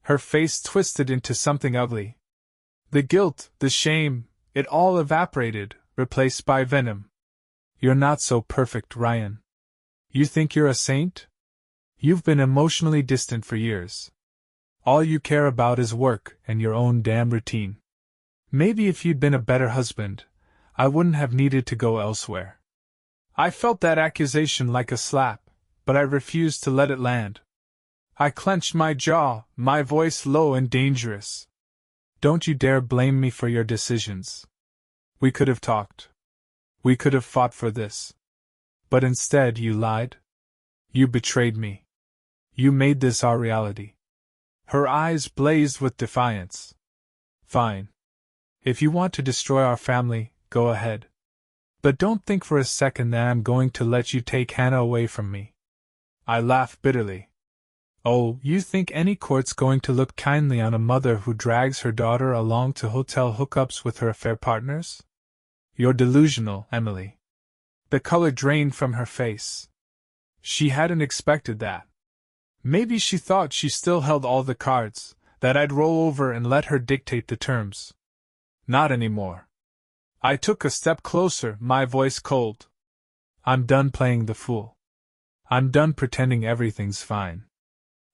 Her face twisted into something ugly. The guilt, the shame, it all evaporated, replaced by venom. You're not so perfect, Ryan. You think you're a saint? You've been emotionally distant for years. All you care about is work and your own damn routine. Maybe if you'd been a better husband, I wouldn't have needed to go elsewhere. I felt that accusation like a slap, but I refused to let it land. I clenched my jaw, my voice low and dangerous. Don't you dare blame me for your decisions. We could have talked. We could have fought for this. But instead you lied. You betrayed me. You made this our reality. Her eyes blazed with defiance. Fine. If you want to destroy our family, go ahead. But don't think for a second that I'm going to let you take Hannah away from me. I laughed bitterly. Oh, you think any court's going to look kindly on a mother who drags her daughter along to hotel hookups with her affair partners? You're delusional, Emily. The color drained from her face. She hadn't expected that. Maybe she thought she still held all the cards, that I'd roll over and let her dictate the terms. Not anymore. I took a step closer, my voice cold. I'm done playing the fool. I'm done pretending everything's fine.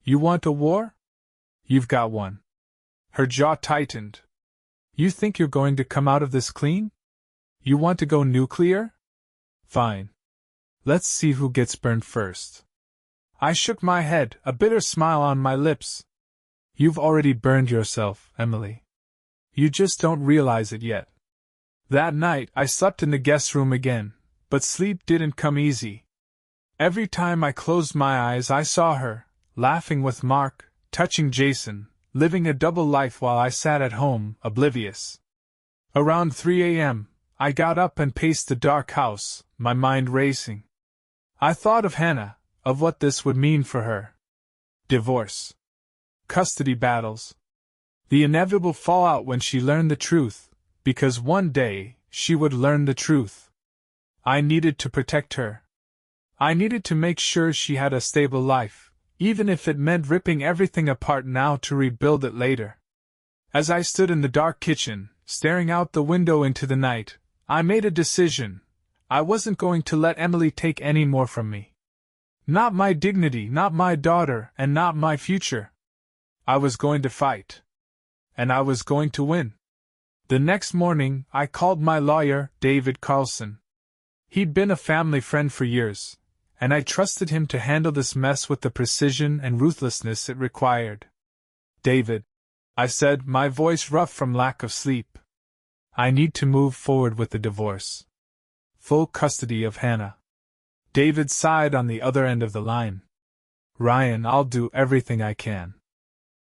You want a war? You've got one. Her jaw tightened. You think you're going to come out of this clean? You want to go nuclear? Fine. Let's see who gets burned first. I shook my head, a bitter smile on my lips. You've already burned yourself, Emily. You just don't realize it yet. That night I slept in the guest room again, but sleep didn't come easy. Every time I closed my eyes I saw her, laughing with Mark, touching Jason, living a double life while I sat at home, oblivious. Around 3 a.m., I got up and paced the dark house, my mind racing. I thought of Hannah, of what this would mean for her. Divorce. Custody battles. The inevitable fallout when she learned the truth, because one day she would learn the truth. I needed to protect her. I needed to make sure she had a stable life, even if it meant ripping everything apart now to rebuild it later. As I stood in the dark kitchen, staring out the window into the night, I made a decision. I wasn't going to let Emily take any more from me. Not my dignity, not my daughter, and not my future. I was going to fight. And I was going to win. The next morning, I called my lawyer, David Carlson. He'd been a family friend for years, and I trusted him to handle this mess with the precision and ruthlessness it required. David, I said, my voice rough from lack of sleep. I need to move forward with the divorce. Full custody of Hannah. David sighed on the other end of the line. Ryan, I'll do everything I can.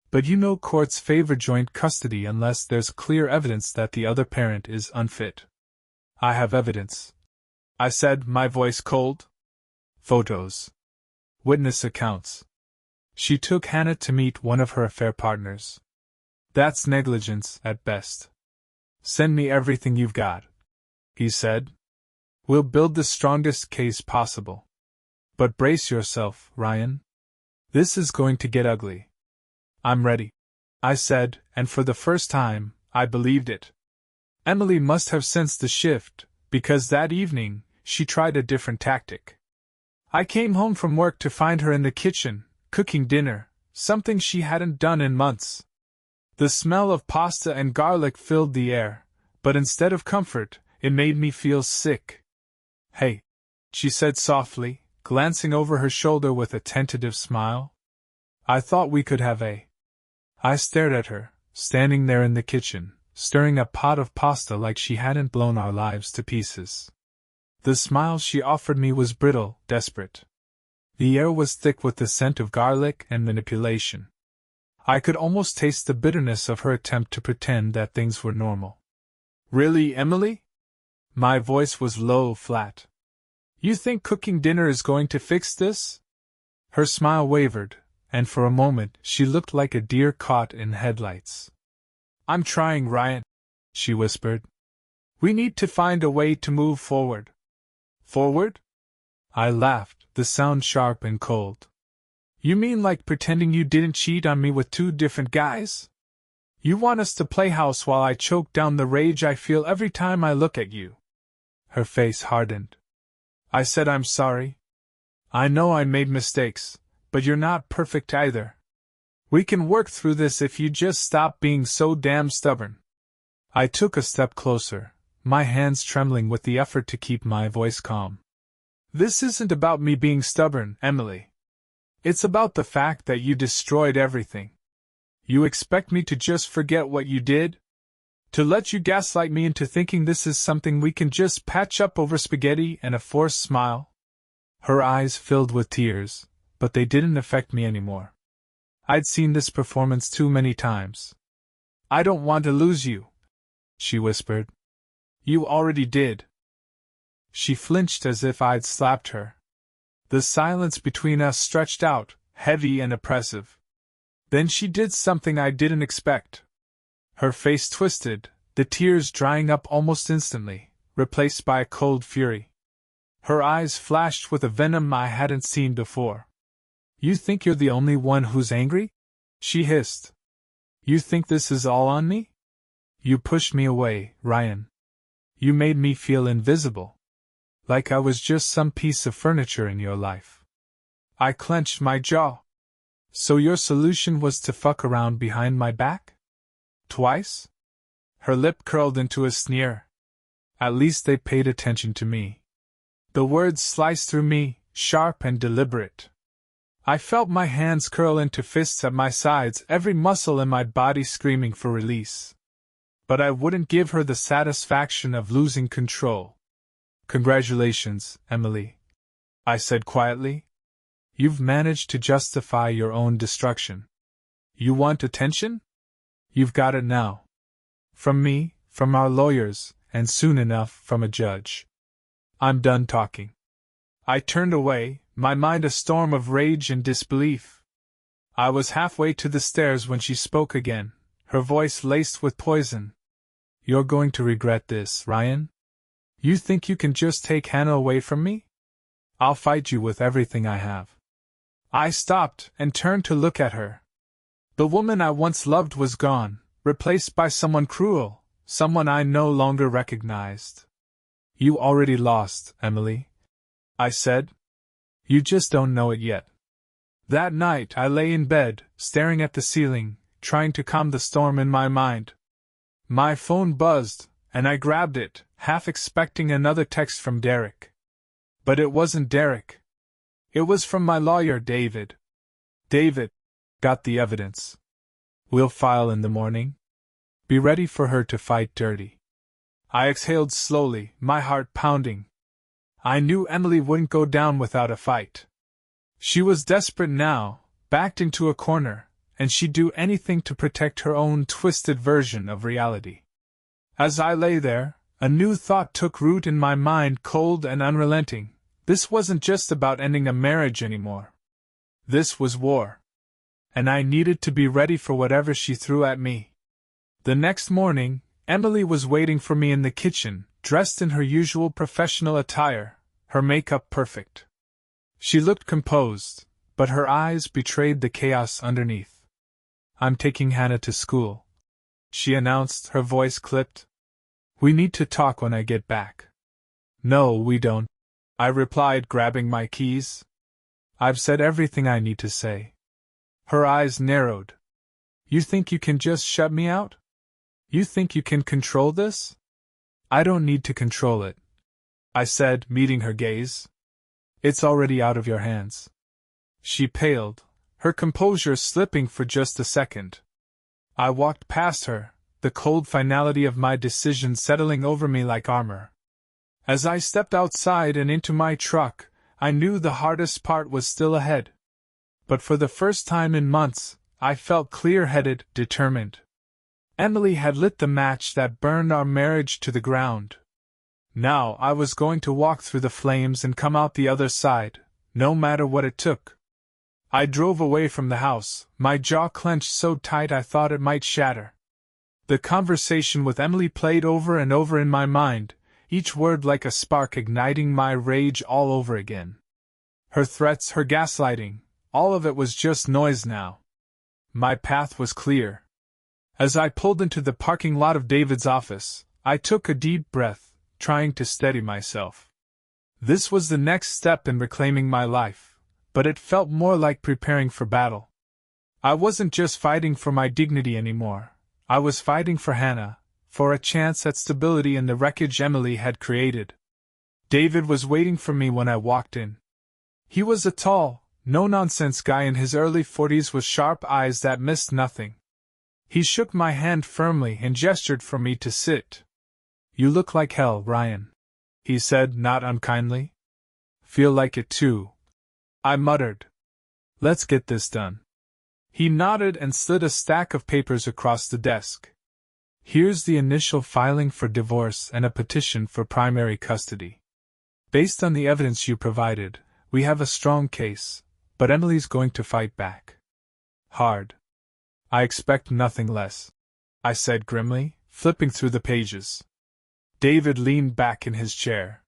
But you know courts favor joint custody unless there's clear evidence that the other parent is unfit. I have evidence, I said, my voice cold. Photos. Witness accounts. She took Hannah to meet one of her affair partners. That's negligence, at best. Send me everything you've got, he said. We'll build the strongest case possible. But brace yourself, Ryan. This is going to get ugly. I'm ready, I said, and for the first time, I believed it. Emily must have sensed the shift, because that evening, she tried a different tactic. I came home from work to find her in the kitchen, cooking dinner, something she hadn't done in months. The smell of pasta and garlic filled the air, but instead of comfort, it made me feel sick. Hey, she said softly, glancing over her shoulder with a tentative smile. I thought we could have a... I stared at her, standing there in the kitchen, stirring a pot of pasta like she hadn't blown our lives to pieces. The smile she offered me was brittle, desperate. The air was thick with the scent of garlic and manipulation. I could almost taste the bitterness of her attempt to pretend that things were normal. Really, Emily? My voice was low, flat. You think cooking dinner is going to fix this? Her smile wavered, and for a moment she looked like a deer caught in headlights. I'm trying, Ryan, she whispered. We need to find a way to move forward. Forward? I laughed, the sound sharp and cold. You mean like pretending you didn't cheat on me with 2 different guys? You want us to play house while I choke down the rage I feel every time I look at you? Her face hardened. I said I'm sorry. I know I made mistakes, but you're not perfect either. We can work through this if you just stop being so damn stubborn. I took a step closer, my hands trembling with the effort to keep my voice calm. This isn't about me being stubborn, Emily. It's about the fact that you destroyed everything. You expect me to just forget what you did? To let you gaslight me into thinking this is something we can just patch up over spaghetti and a forced smile? Her eyes filled with tears, but they didn't affect me anymore. I'd seen this performance too many times. I don't want to lose you, she whispered. You already did. She flinched as if I'd slapped her. The silence between us stretched out, heavy and oppressive. Then she did something I didn't expect. Her face twisted, the tears drying up almost instantly, replaced by a cold fury. Her eyes flashed with a venom I hadn't seen before. You think you're the only one who's angry? She hissed. You think this is all on me? You pushed me away, Ryan. You made me feel invisible. Like I was just some piece of furniture in your life. I clenched my jaw. So your solution was to fuck around behind my back? Twice? Her lip curled into a sneer. At least they paid attention to me. The words sliced through me, sharp and deliberate. I felt my hands curl into fists at my sides, every muscle in my body screaming for release. But I wouldn't give her the satisfaction of losing control. Congratulations, Emily, I said quietly. You've managed to justify your own destruction. You want attention? You've got it now. From me, from our lawyers, and soon enough from a judge. I'm done talking. I turned away, my mind a storm of rage and disbelief. I was halfway to the stairs when she spoke again, her voice laced with poison. You're going to regret this, Ryan? You think you can just take Hannah away from me? I'll fight you with everything I have. I stopped and turned to look at her. The woman I once loved was gone, replaced by someone cruel, someone I no longer recognized. You already lost, Emily, I said. You just don't know it yet. That night I lay in bed, staring at the ceiling, trying to calm the storm in my mind. My phone buzzed, and I grabbed it, half expecting another text from Derek. But it wasn't Derek. It was from my lawyer, David. David, got the evidence. We'll file in the morning. Be ready for her to fight dirty. I exhaled slowly, my heart pounding. I knew Emily wouldn't go down without a fight. She was desperate now, backed into a corner, and she'd do anything to protect her own twisted version of reality. As I lay there, a new thought took root in my mind, cold and unrelenting. This wasn't just about ending a marriage anymore. This was war. And I needed to be ready for whatever she threw at me. The next morning, Emily was waiting for me in the kitchen, dressed in her usual professional attire, her makeup perfect. She looked composed, but her eyes betrayed the chaos underneath. "I'm taking Hannah to school," she announced, her voice clipped. "We need to talk when I get back." "No, we don't," I replied, grabbing my keys. "I've said everything I need to say." Her eyes narrowed. "You think you can just shut me out? You think you can control this?" "I don't need to control it," I said, meeting her gaze. "It's already out of your hands." She paled, her composure slipping for just a second. I walked past her, the cold finality of my decision settling over me like armor. As I stepped outside and into my truck, I knew the hardest part was still ahead. But for the first time in months, I felt clear-headed, determined. Emily had lit the match that burned our marriage to the ground. Now I was going to walk through the flames and come out the other side, no matter what it took. I drove away from the house, my jaw clenched so tight I thought it might shatter. The conversation with Emily played over and over in my mind, each word like a spark igniting my rage all over again. Her threats, her gaslighting, all of it was just noise now. My path was clear. As I pulled into the parking lot of David's office, I took a deep breath, trying to steady myself. This was the next step in reclaiming my life, but it felt more like preparing for battle. I wasn't just fighting for my dignity anymore. I was fighting for Hannah, for a chance at stability in the wreckage Emily had created. David was waiting for me when I walked in. He was a tall, no-nonsense guy in his early 40s with sharp eyes that missed nothing. He shook my hand firmly and gestured for me to sit. "You look like hell, Ryan," he said, not unkindly. "Feel like it too," I muttered. "Let's get this done." He nodded and slid a stack of papers across the desk. "Here's the initial filing for divorce and a petition for primary custody. Based on the evidence you provided, we have a strong case, but Emily's going to fight back. Hard. I expect nothing less," I said grimly, flipping through the pages. David leaned back in his chair.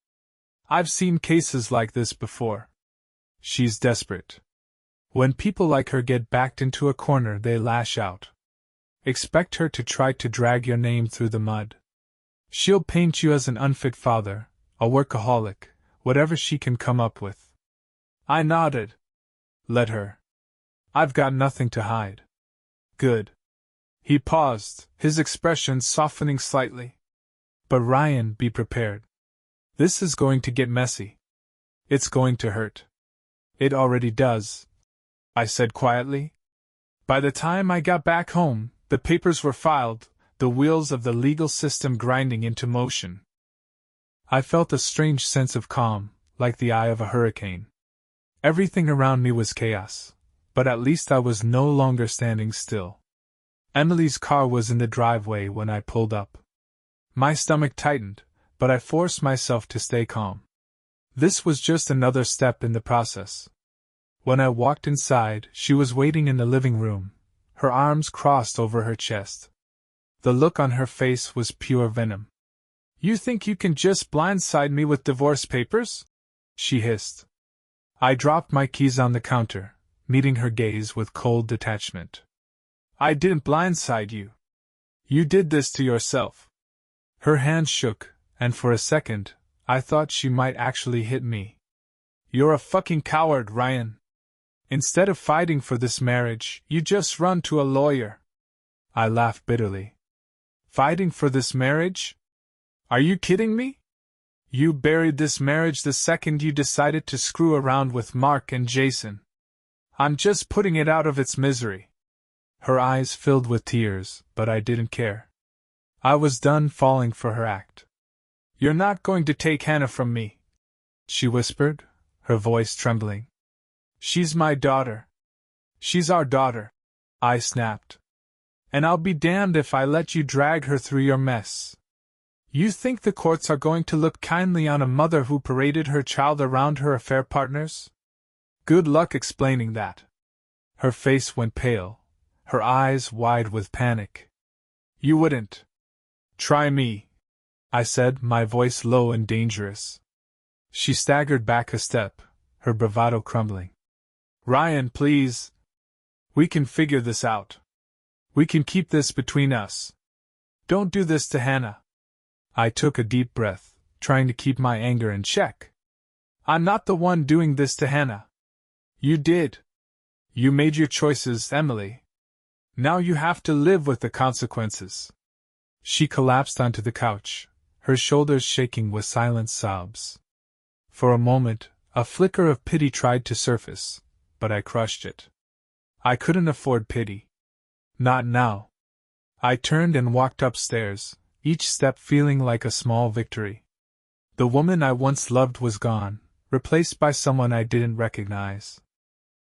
"I've seen cases like this before. She's desperate. When people like her get backed into a corner, they lash out. Expect her to try to drag your name through the mud. She'll paint you as an unfit father, a workaholic, whatever she can come up with." I nodded. "Let her. I've got nothing to hide." "Good." He paused, his expression softening slightly. "But Ryan, be prepared. This is going to get messy. It's going to hurt." "It already does," I said quietly. By the time I got back home, the papers were filed, the wheels of the legal system grinding into motion. I felt a strange sense of calm, like the eye of a hurricane. Everything around me was chaos, but at least I was no longer standing still. Emily's car was in the driveway when I pulled up. My stomach tightened, but I forced myself to stay calm. This was just another step in the process. When I walked inside, she was waiting in the living room, her arms crossed over her chest. The look on her face was pure venom. "You think you can just blindside me with divorce papers?" she hissed. I dropped my keys on the counter, meeting her gaze with cold detachment. "I didn't blindside you. You did this to yourself." Her hand shook, and for a second, I thought she might actually hit me. You're a fucking coward, Ryan. Instead of fighting for this marriage, you just run to a lawyer. I laughed bitterly. Fighting for this marriage? Are you kidding me? You buried this marriage the second you decided to screw around with Mark and Jason. I'm just putting it out of its misery. Her eyes filled with tears, but I didn't care. I was done falling for her act. You're not going to take Hannah from me, she whispered, her voice trembling. She's my daughter. She's our daughter, I snapped. And I'll be damned if I let you drag her through your mess. You think the courts are going to look kindly on a mother who paraded her child around her affair partners? Good luck explaining that. Her face went pale, her eyes wide with panic. You wouldn't. Try me, I said, my voice low and dangerous. She staggered back a step, her bravado crumbling. Ryan, please. We can figure this out. We can keep this between us. Don't do this to Hannah. I took a deep breath, trying to keep my anger in check. I'm not the one doing this to Hannah. You did. You made your choices, Emily. Now you have to live with the consequences. She collapsed onto the couch, her shoulders shaking with silent sobs. For a moment, a flicker of pity tried to surface, but I crushed it. I couldn't afford pity. Not now. I turned and walked upstairs, each step feeling like a small victory. The woman I once loved was gone, replaced by someone I didn't recognize.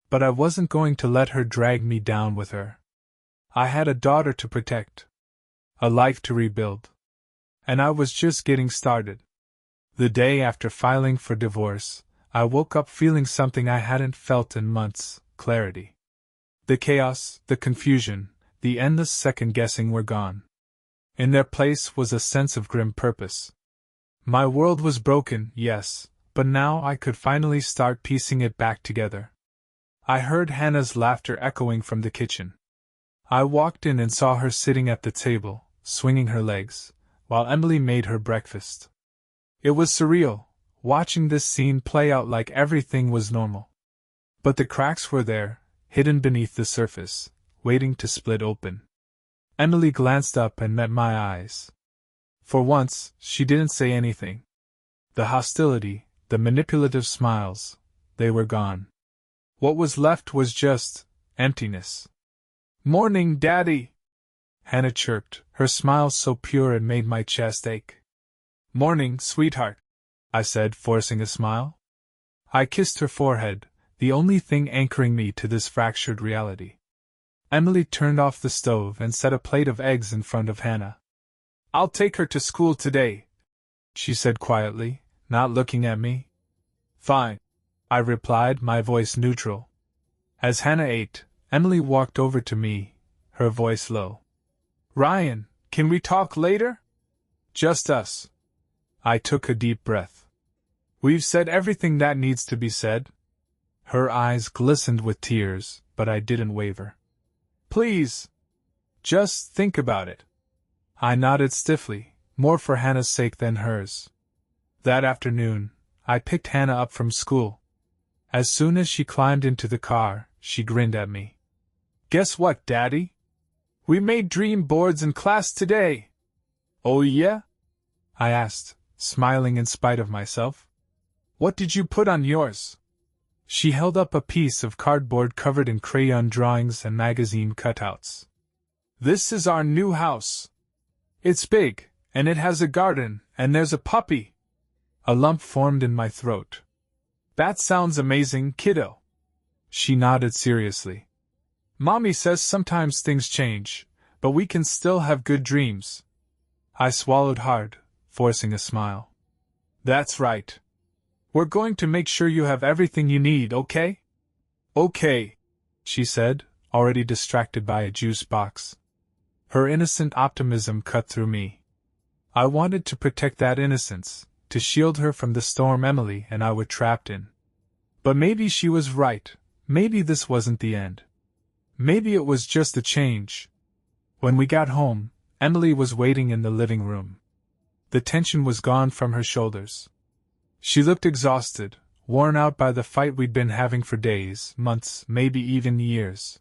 But I wasn't going to let her drag me down with her. I had a daughter to protect, a life to rebuild. And I was just getting started. The day after filing for divorce, I woke up feeling something I hadn't felt in months: clarity. The chaos, the confusion, the endless second-guessing were gone. In their place was a sense of grim purpose. My world was broken, yes, but now I could finally start piecing it back together. I heard Hannah's laughter echoing from the kitchen. I walked in and saw her sitting at the table, swinging her legs, while Emily made her breakfast. It was surreal, watching this scene play out like everything was normal. But the cracks were there, hidden beneath the surface, waiting to split open. Emily glanced up and met my eyes. For once, she didn't say anything. The hostility, the manipulative smiles, they were gone. What was left was just emptiness. "Morning, Daddy," Hannah chirped, her smile so pure it made my chest ache. "Morning, sweetheart," I said, forcing a smile. I kissed her forehead, the only thing anchoring me to this fractured reality. Emily turned off the stove and set a plate of eggs in front of Hannah. "I'll take her to school today," she said quietly, not looking at me. "Fine," I replied, my voice neutral. As Hannah ate, Emily walked over to me, her voice low. "Ryan, can we talk later? Just us." I took a deep breath. "We've said everything that needs to be said." Her eyes glistened with tears, but I didn't waver. "Please. Just think about it." I nodded stiffly, more for Hannah's sake than hers. That afternoon, I picked Hannah up from school. As soon as she climbed into the car, she grinned at me. "Guess what, Daddy? We made dream boards in class today." "Oh yeah?" I asked, smiling in spite of myself. "What did you put on yours?" She held up a piece of cardboard covered in crayon drawings and magazine cutouts. "This is our new house. It's big, and it has a garden, and there's a puppy." A lump formed in my throat. "That sounds amazing, kiddo." She nodded seriously. "Mommy says sometimes things change, but we can still have good dreams." I swallowed hard, forcing a smile. "That's right. We're going to make sure you have everything you need, okay?" "Okay," she said, already distracted by a juice box. Her innocent optimism cut through me. I wanted to protect that innocence, to shield her from the storm Emily and I were trapped in. But maybe she was right. Maybe this wasn't the end. Maybe it was just a change. When we got home, Emily was waiting in the living room. The tension was gone from her shoulders. She looked exhausted, worn out by the fight we'd been having for days, months, maybe even years.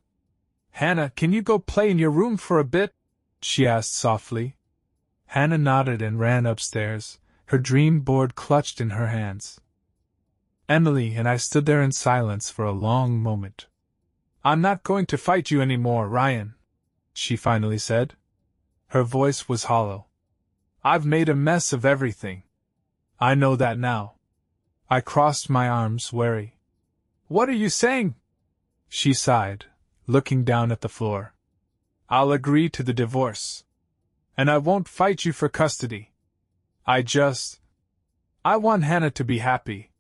"Hannah, can you go play in your room for a bit?" she asked softly. Hannah nodded and ran upstairs, her dream board clutched in her hands. Emily and I stood there in silence for a long moment. "I'm not going to fight you anymore, Ryan," she finally said. Her voice was hollow. "I've made a mess of everything. I know that now." I crossed my arms, wary. "What are you saying?" She sighed, looking down at the floor. "I'll agree to the divorce. And I won't fight you for custody. I want Hannah to be happy.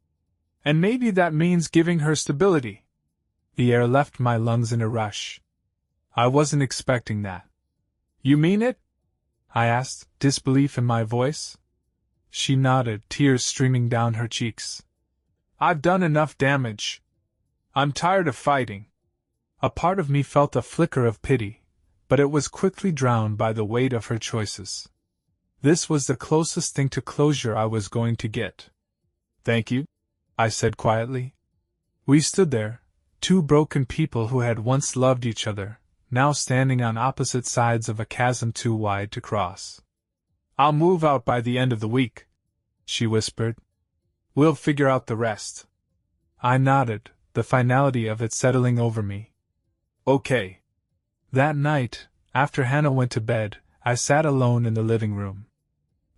And maybe that means giving her stability." The air left my lungs in a rush. I wasn't expecting that. "You mean it?" I asked, disbelief in my voice. She nodded, tears streaming down her cheeks. "I've done enough damage. I'm tired of fighting." A part of me felt a flicker of pity, but it was quickly drowned by the weight of her choices. This was the closest thing to closure I was going to get. "Thank you," I said quietly. We stood there, two broken people who had once loved each other, now standing on opposite sides of a chasm too wide to cross. "I'll move out by the end of the week," she whispered. "We'll figure out the rest." I nodded, the finality of it settling over me. "Okay." That night, after Hannah went to bed, I sat alone in the living room.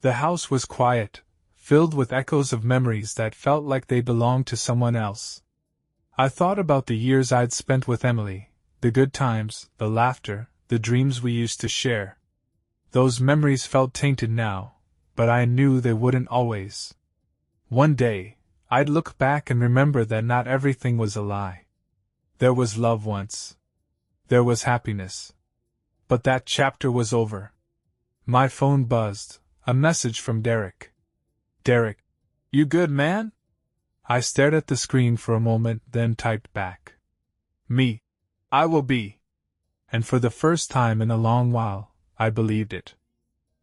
The house was quiet, filled with echoes of memories that felt like they belonged to someone else. I thought about the years I'd spent with Emily, the good times, the laughter, the dreams we used to share. Those memories felt tainted now, but I knew they wouldn't always. One day, I'd look back and remember that not everything was a lie. There was love once. There was happiness. But that chapter was over. My phone buzzed, a message from Derek. "Derek, you good, man?" I stared at the screen for a moment, then typed back. "Me. I will be." And for the first time in a long while, I believed it.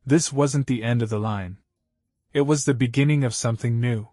This wasn't the end of the line. It was the beginning of something new.